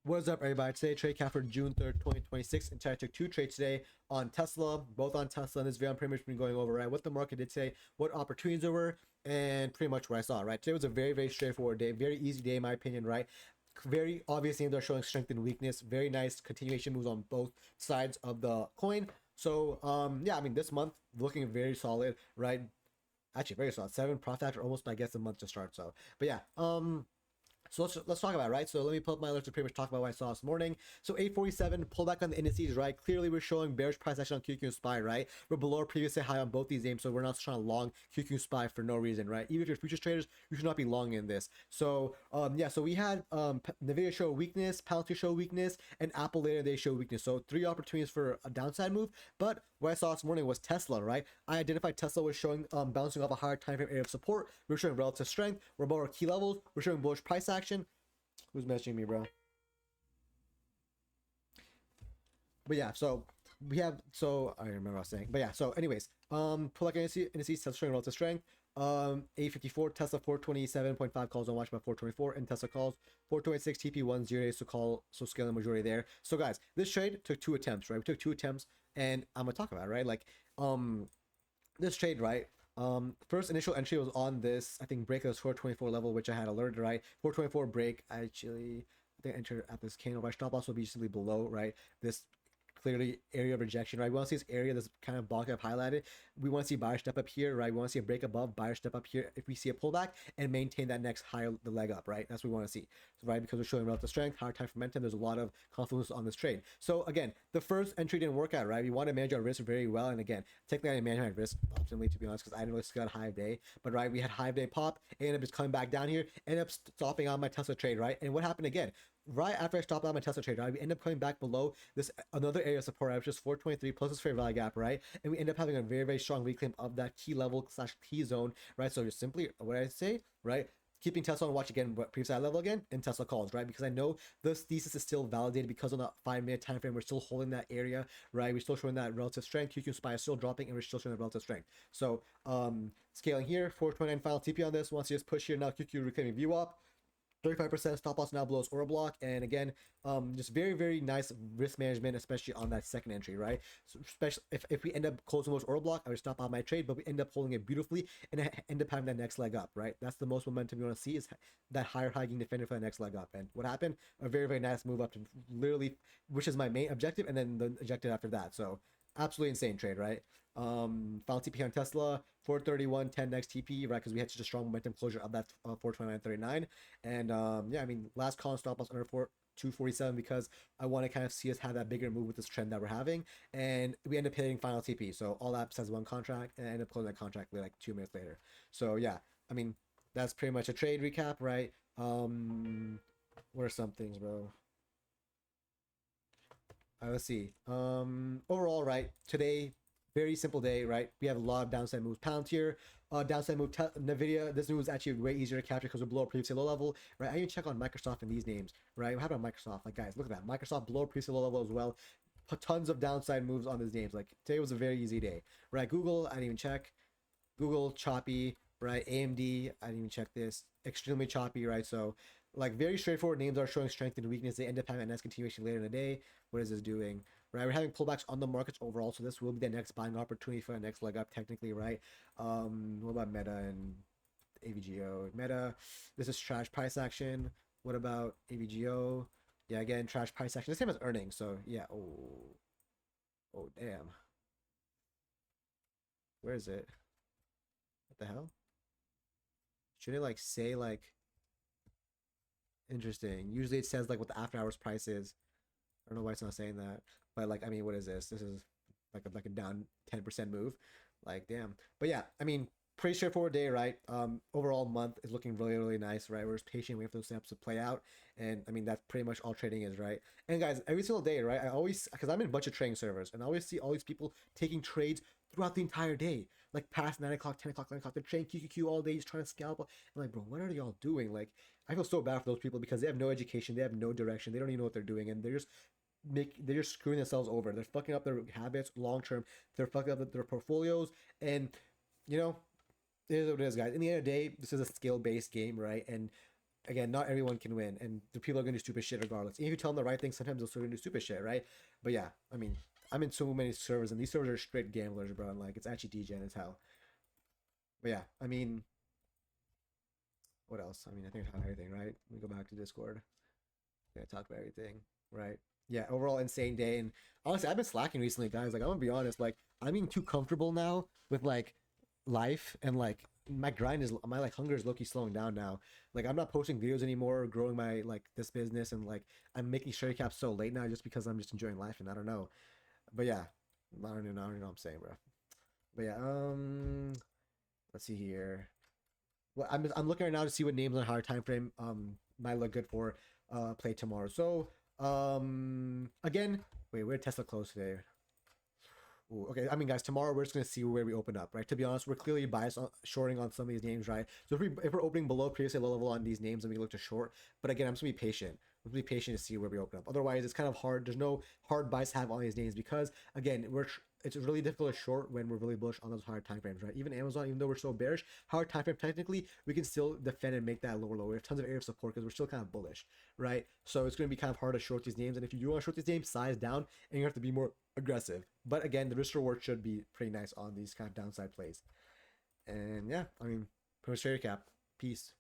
What's up, everybody? Today, trade cap for June 3rd, 2026. And I took two trades today on Tesla, both on Tesla. In this video, I'm pretty much been going over, right, what the market did today, what opportunities there were, and pretty much what I saw, right? Today was a very, very straightforward day, very easy day, in my opinion, right? Very obvious names are showing strength and weakness. Very nice continuation moves on both sides of the coin. So, yeah, I mean, this month looking very solid, right? Actually, very solid. 7 profit after almost, I guess, a month to start. So, but yeah, so let's talk about it, right? So let me pull up my list to pretty much talk about what I saw this morning. So 847 pullback on the indices, right? Clearly we're showing bearish price action on QQ and SPY, right? We're below our previous high on both these names, so we're not trying to long QQ and SPY for no reason, right? Even if you're futures traders, you should not be long in this. So yeah, so we had Nvidia show weakness, Palantir show weakness, and Apple later they show weakness. So 3 opportunities for a downside move. But what I saw this morning was Tesla, right? I identified Tesla was showing bouncing off a higher time frame area of support. We're showing relative strength. We're above our key levels. We're showing bullish price action. Who's messaging me, bro? But yeah, so we have, so I remember what I was saying. But yeah, so anyways, pull like indices, Tesla showing relative strength. 854 Tesla 427.5 calls on watch by 424, and Tesla calls 426 TP10, so call, so scaling majority there. So guys, this trade took 2 attempts, right? We took 2 attempts, and I'm gonna talk about it, right? Like this trade, right? First initial entry was on this, I think, break of this 424 level, which I had alerted, right? 424 break. I think I entered at this candle, right? Stop loss will be simply below, right? This clearly area of rejection, right? We want to see this area that's kind of block up highlighted. We want to see buyer step up here, right? We want to see a break above, buyer step up here. If we see a pullback and maintain that next higher, the leg up, right? That's what we want to see, right? Because we're showing relative strength, higher time for momentum. There's a lot of confluence on this trade. So again, the first entry didn't work out, right? We want to manage our risk very well. And again, technically I didn't manage my risk optimally, to be honest, because I didn't really see a Hive day. But right, we had Hive day pop, ended up just coming back down here, ended up stopping on my Tesla trade, right? And what happened again? Right after I stopped out my Tesla trade, right, we end up coming back below this another area of support, right, which is 423 plus this fair value gap, right, and we end up having a very, very strong reclaim of that key level slash key zone, right. So just simply what I say, right, keeping Tesla on watch again, but previous level again, and Tesla calls, right, because I know this thesis is still validated because on the 5-minute time frame we're still holding that area, right, we're still showing that relative strength. QQ SPY is still dropping, and we're still showing that relative strength. So scaling here, 429 final TP on this. Once you just push here, now QQ reclaiming view up. 35% stop loss now below order block, and again, just very, very nice risk management, especially on that second entry, right? So especially if we end up closing those order block, I would stop out my trade, but we end up holding it beautifully and end up having that next leg up, right? That's the most momentum you want to see, is that higher high getting defended for the next leg up. And what happened? A very, very nice move up to literally, which is my main objective, and then the objective after that. So absolutely insane trade, right? Final TP on Tesla 431 10 next TP, right? Because we had such a strong momentum closure of that 429.39. And yeah, I mean, last call stop loss under 247, because I want to kind of see us have that bigger move with this trend that we're having, and we end up hitting final TP. So all that says one contract, and I end up closing that contract like 2 minutes later. So yeah, I mean, that's pretty much a trade recap, right? What are some things, bro? Let's see. Overall, right, today, very simple day, right? We have a lot of downside moves. Palantir, downside move. Nvidia. This move is actually way easier to capture because we're below previously low level, right? I even check on Microsoft and these names, right? How about Microsoft? Like, guys, look at that. Microsoft below previously low level as well. Tons of downside moves on these names. Like, today was a very easy day, right? Google, I didn't even check. Google choppy, right? AMD, I didn't even check this. Extremely choppy, right? So like very straightforward names are showing strength and weakness. They end up having a nice continuation later in the day. What is this doing? Right, we're having pullbacks on the markets overall, so this will be the next buying opportunity for the next leg up, technically, right? What about Meta and AVGO? Meta, this is trash price action. What about AVGO? Yeah, again, trash price action. The same as earnings. So yeah. Oh, damn. Where is it? What the hell? Should it like say like interesting? Usually it says like what the after hours price is. I don't know why it's not saying that. But like, I mean, what is this? This is like a down 10% move. Like, damn. But yeah, I mean, pretty straightforward day, right? Overall month is looking really, really nice, right? We're just patient, waiting for those snaps to play out. And I mean, that's pretty much all trading is, right? And guys, every single day, right? I always, because I'm in a bunch of trading servers, and I always see all these people taking trades throughout the entire day, like past 9 o'clock, 10 o'clock, 9 o'clock. They're trading QQQ all day, just trying to scalp. I'm like, bro, what are y'all doing? Like, I feel so bad for those people because they have no education, they have no direction, they don't even know what they're doing, and they're just screwing themselves over. They're fucking up their habits long term. They're fucking up their portfolios, and you know, it is what it is, guys. In the end of the day, this is a skill based game, right? And again, not everyone can win, and the people are gonna do stupid shit regardless. Even if you tell them the right thing, sometimes they'll still gonna do stupid shit, right? But yeah, I mean, I'm in so many servers, and these servers are straight gamblers, bro. And like, it's actually DGen as hell. But yeah, I mean, what else? I mean, I think I have everything, right? Let me go back to Discord. Yeah, talk about everything, right? Yeah, overall insane day. And honestly, I've been slacking recently, guys. Like, I'm gonna be honest, like, I'm being too comfortable now with like life, and like my like hunger is low-key slowing down now. Like, I'm not posting videos anymore, growing my like this business, and like I'm making share caps so late now just because I'm just enjoying life, and I don't know. But yeah, I don't know what I'm saying, bro. But yeah, let's see here. Well, I'm looking right now to see what names on higher time frame might look good for play tomorrow. So again, wait, where did Tesla close today? Ooh, okay, I mean, guys, tomorrow we're just gonna see where we open up, right? To be honest, we're clearly biased on shorting on some of these names, right? So if we're opening below previously low level on these names, then we look to short. But again, I'm just gonna be patient. We'll be patient to see where we open up. Otherwise, it's kind of hard. There's no hard buys to have on these names because again, it's really difficult to short when we're really bullish on those higher time frames, right? Even Amazon, even though we're so bearish, higher time frame technically, we can still defend and make that lower low. We have tons of area of support because we're still kind of bullish, right? So it's going to be kind of hard to short these names. And if you do want to short these names, size down, and you have to be more aggressive. But again, the risk reward should be pretty nice on these kind of downside plays. And yeah, I mean, pretty much share cap. Peace.